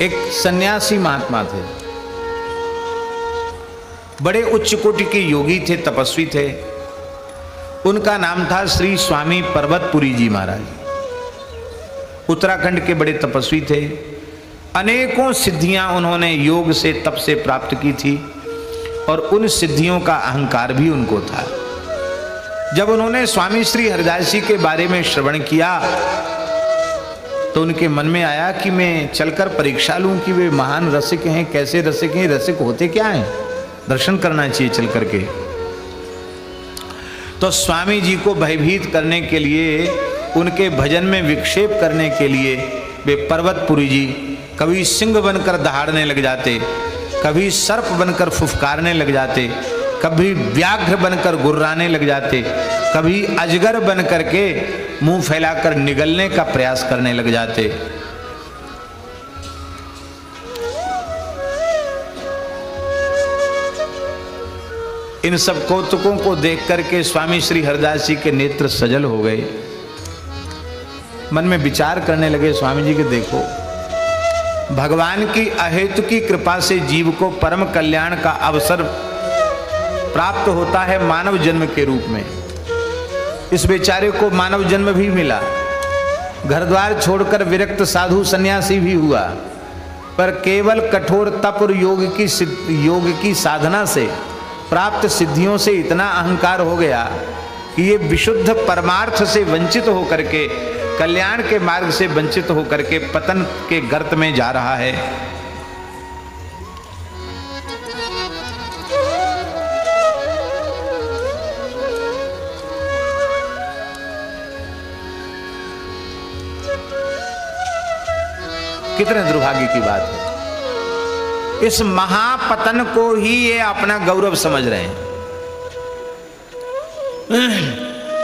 एक सन्यासी महात्मा थे, बड़े उच्च कोटि के योगी थे, तपस्वी थे। उनका नाम था श्री स्वामी पर्वतपुरी जी महाराज। उत्तराखंड के बड़े तपस्वी थे। अनेकों सिद्धियां उन्होंने योग से, तप से प्राप्त की थी और उन सिद्धियों का अहंकार भी उनको था। जब उन्होंने स्वामी श्री हरिदास जी के बारे में श्रवण किया तो उनके मन में आया कि मैं चलकर परीक्षा लूं कि वे महान रसिक हैं, कैसे रसिक हैं, रसिक होते क्या हैं, दर्शन करना चाहिए चल करके। तो स्वामी जी को भयभीत करने के लिए, उनके भजन में विक्षेप करने के लिए वे पर्वतपुरी जी कभी सिंह बनकर दहाड़ने लग जाते, कभी सर्प बनकर फुफकारने लग जाते, कभी व्याघ्र बनकर गुर्राने लग जाते, कभी अजगर बन करके मुंह फैलाकर निगलने का प्रयास करने लग जाते। इन सब कौतुकों को देख करके स्वामी श्री हरिदास जी के नेत्र सजल हो गए। मन में विचार करने लगे, स्वामी जी के देखो, भगवान की अहेतु की कृपा से जीव को परम कल्याण का अवसर प्राप्त होता है मानव जन्म के रूप में। इस बेचारे को मानव जन्म भी मिला, घर द्वार छोड़कर विरक्त साधु सन्यासी भी हुआ, पर केवल कठोर तप और योग की साधना से प्राप्त सिद्धियों से इतना अहंकार हो गया कि ये विशुद्ध परमार्थ से वंचित होकर के, कल्याण के मार्ग से वंचित होकर के पतन के गर्त में जा रहा है। कितने दुर्भाग्य की बात है। इस महापतन को ही ये अपना गौरव समझ रहे हैं।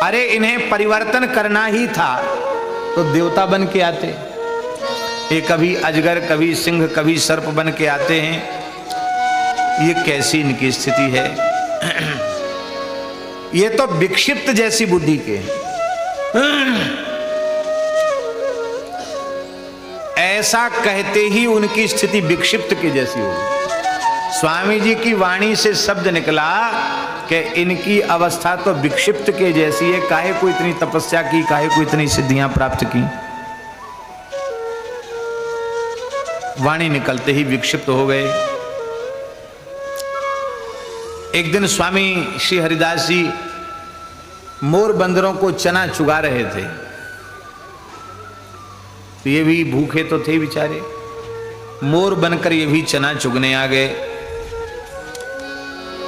अरे इन्हें परिवर्तन करना ही था तो देवता बन के आते। ये कभी अजगर, कभी सिंह, कभी सर्प बन के आते हैं। ये कैसी इनकी स्थिति है। ये तो विक्षिप्त जैसी बुद्धि के हैं। ऐसा कहते ही उनकी स्थिति विक्षिप्त की जैसी होगी। स्वामी जी की वाणी से शब्द निकला कि इनकी अवस्था तो विक्षिप्त के जैसी है। काहे को इतनी तपस्या की, काहे को इतनी सिद्धियां प्राप्त की। वाणी निकलते ही विक्षिप्त हो गए। एक दिन स्वामी श्री हरिदास जी मोर बंदरों को चना चुगा रहे थे। तो ये भी भूखे तो थे बेचारे, मोर बनकर ये भी चना चुगने आ गए।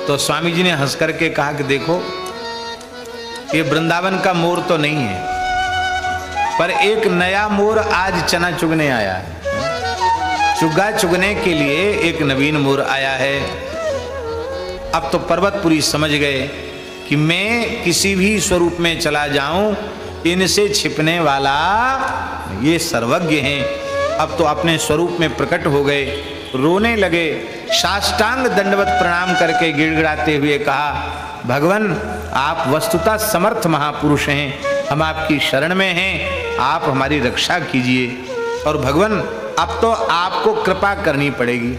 तो स्वामी जी ने हंस करके कहा कि देखो, ये वृंदावन का मोर तो नहीं है, पर एक नया मोर आज चना चुगने आया है। चुगा चुगने के लिए एक नवीन मोर आया है। अब तो पर्वतपुरी समझ गए कि मैं किसी भी स्वरूप में चला जाऊं, इनसे छिपने वाला ये सर्वज्ञ हैं। अब तो अपने स्वरूप में प्रकट हो गए, रोने लगे, साष्टांग दंडवत प्रणाम करके गिड़गिड़ाते हुए कहा, भगवान आप वस्तुतः समर्थ महापुरुष हैं, हम आपकी शरण में हैं, आप हमारी रक्षा कीजिए। और भगवान अब तो आपको कृपा करनी पड़ेगी।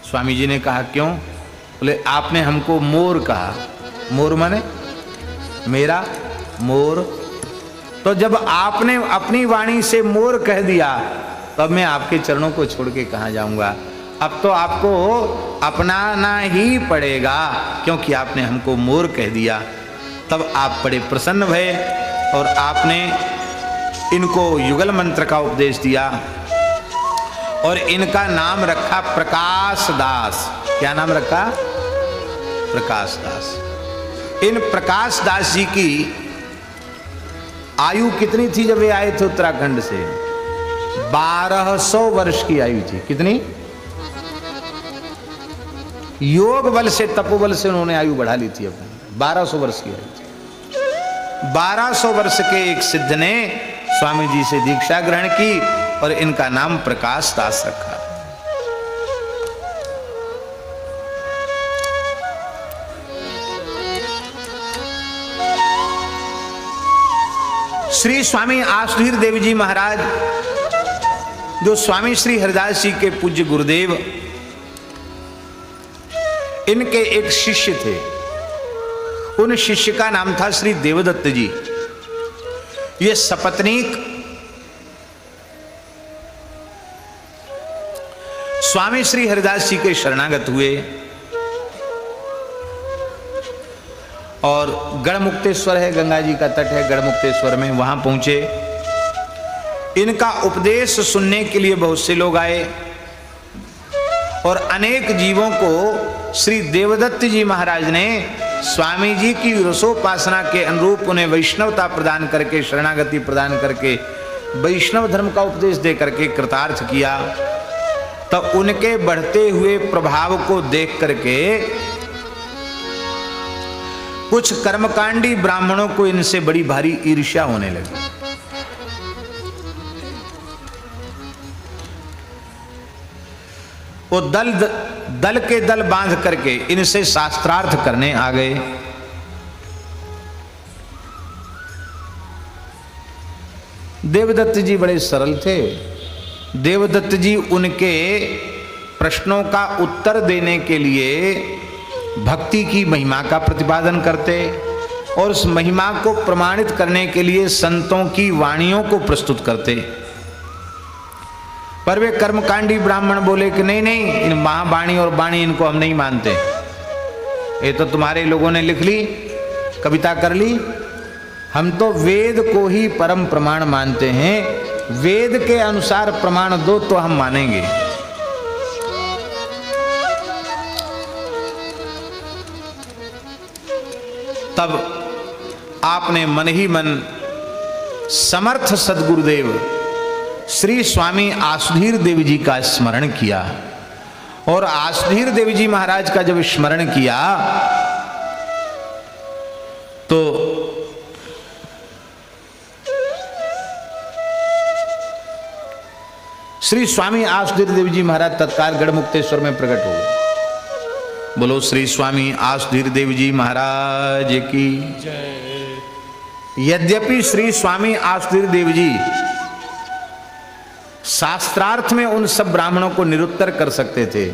स्वामी जी ने कहा क्यों? बोले आपने हमको मोर कहा। मोर माने मेरा मोर। तो जब आपने अपनी वाणी से मोर कह दिया तब मैं आपके चरणों को छोड़ के कहाँ जाऊंगा। अब तो आपको अपनाना ही पड़ेगा, क्योंकि आपने हमको मोर कह दिया। तब आप बड़े प्रसन्न भये और आपने इनको युगल मंत्र का उपदेश दिया और इनका नाम रखा प्रकाश दास। क्या नाम रखा? प्रकाश दास। इन प्रकाश दास जी की आयु कितनी थी जब वे आए थे उत्तराखंड से? 1200 वर्ष की आयु थी। कितनी? योग बल से, तपोबल से उन्होंने आयु बढ़ा ली थी अपनी। 1200 वर्ष की आयु थी। 1200 वर्ष के एक सिद्ध ने स्वामी जी से दीक्षा ग्रहण की और इनका नाम प्रकाश दास रखा। श्री स्वामी आसुधीर देव जी महाराज जो स्वामी श्री हरिदास जी के पूज्य गुरुदेव, इनके एक शिष्य थे। उन शिष्य का नाम था श्री देवदत्त जी। ये सपत्नीक स्वामी श्री हरिदास जी के शरणागत हुए और गढ़मुक्तेश्वर है, गंगा जी का तट है, गढ़मुक्तेश्वर में वहां पहुंचे। इनका उपदेश सुनने के लिए बहुत से लोग आए और अनेक जीवों को श्री देवदत्त जी महाराज ने स्वामी जी की रसोपासना के अनुरूप उन्हें वैष्णवता प्रदान करके, शरणागति प्रदान करके, वैष्णव धर्म का उपदेश दे करके कृतार्थ किया। तो उनके बढ़ते हुए प्रभाव को देख करके कुछ कर्मकांडी ब्राह्मणों को इनसे बड़ी भारी ईर्ष्या होने लगी। वो दल के दल बांध करके इनसे शास्त्रार्थ करने आ गए। देवदत्त जी बड़े सरल थे। देवदत्त जी उनके प्रश्नों का उत्तर देने के लिए भक्ति की महिमा का प्रतिपादन करते और उस महिमा को प्रमाणित करने के लिए संतों की वाणियों को प्रस्तुत करते। पर वे कर्मकांडी ब्राह्मण बोले कि नहीं नहीं, इन महावाणी और वाणी इनको हम नहीं मानते। ये तो तुम्हारे लोगों ने लिख ली, कविता कर ली, हम तो वेद को ही परम प्रमाण मानते हैं। वेद के अनुसार प्रमाण दो तो हम मानेंगे। तब आपने मन ही मन समर्थ सद्गुरुदेव श्री स्वामी आसुधीर देव जी का स्मरण किया और आसुधीर देव जी महाराज का जब स्मरण किया तो श्री स्वामी आसुधीर देव जी महाराज तत्काल गढ़मुक्तेश्वर में प्रकट हो गए। बोलो श्री स्वामी आसुधीर देव जी महाराज की जय। यद्यपि श्री स्वामी आसुधीर देव जी शास्त्रार्थ में उन सब ब्राह्मणों को निरुत्तर कर सकते थे,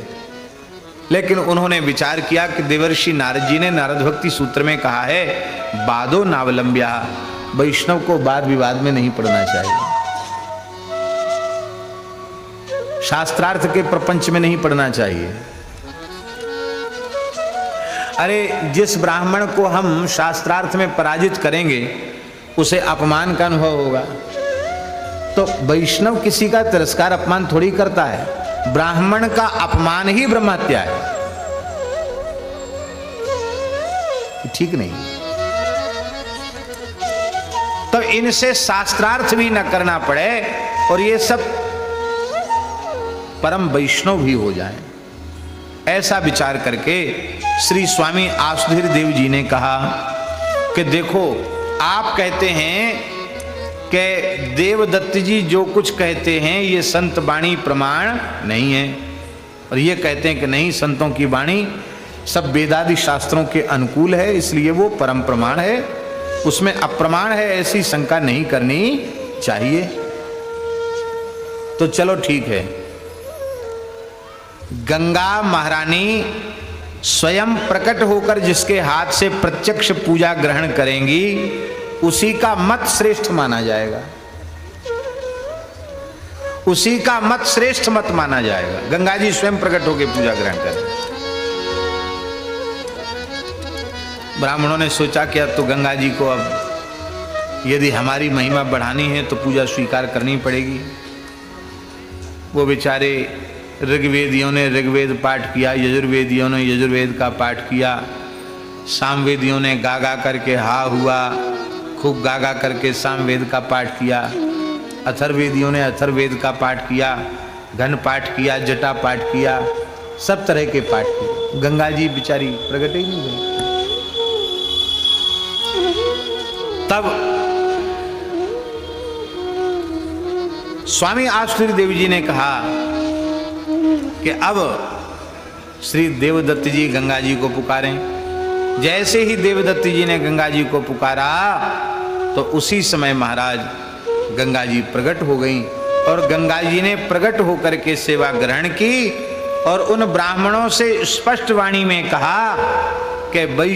लेकिन उन्होंने विचार किया कि देवर्षि नारद जी ने नारद भक्ति सूत्र में कहा है, वादो नावलंब्या, वैष्णव को वाद विवाद में नहीं पड़ना चाहिए, शास्त्रार्थ के प्रपंच में नहीं पड़ना चाहिए। अरे जिस ब्राह्मण को हम शास्त्रार्थ में पराजित करेंगे उसे अपमान का अनुभव होगा। तो वैष्णव किसी का तिरस्कार अपमान थोड़ी करता है, ब्राह्मण का अपमान ही ब्रह्महत्या है, ठीक नहीं। तो इनसे शास्त्रार्थ भी न करना पड़े और ये सब परम वैष्णव भी हो जाए, ऐसा विचार करके श्री स्वामी आसुधीर देव जी ने कहा कि देखो, आप कहते हैं कि देवदत्त जी जो कुछ कहते हैं ये संत वाणी प्रमाण नहीं है, और ये कहते हैं कि नहीं, संतों की वाणी सब वेदादि शास्त्रों के अनुकूल है, इसलिए वो परम प्रमाण है, उसमें अप्रमाण है ऐसी शंका नहीं करनी चाहिए। तो चलो ठीक है, गंगा महारानी स्वयं प्रकट होकर जिसके हाथ से प्रत्यक्ष पूजा ग्रहण करेंगी उसी का मत श्रेष्ठ माना जाएगा, उसी का मत श्रेष्ठ मत माना जाएगा। गंगा जी स्वयं प्रकट होकर पूजा ग्रहण करें। ब्राह्मणों ने सोचा कि अब तो गंगा जी को अब यदि हमारी महिमा बढ़ानी है तो पूजा स्वीकार करनी पड़ेगी। वो बेचारे ऋग्वेदियों ने ऋग्वेद पाठ किया, यजुर्वेदियों ने यजुर्वेद का पाठ किया, सामवेदियों ने गा गा करके हा हुआ, खूब गा गा करके सामवेद का पाठ किया, अथर्वेदियों ने अथर्वेद का पाठ किया, घन पाठ किया, जटा पाठ किया, सब तरह के पाठ किए। गंगा जी बिचारी प्रकट ही नहीं हुई। तब स्वामी आसुधीर देव जी ने कहा कि अब श्री देवदत्त जी गंगा जी को पुकारें। जैसे ही देवदत्त जी ने गंगा जी को पुकारा तो उसी समय महाराज गंगा जी प्रकट हो गई और गंगा जी ने प्रकट होकर के सेवा ग्रहण की और उन ब्राह्मणों से स्पष्ट वाणी में कहा कि वैष्णव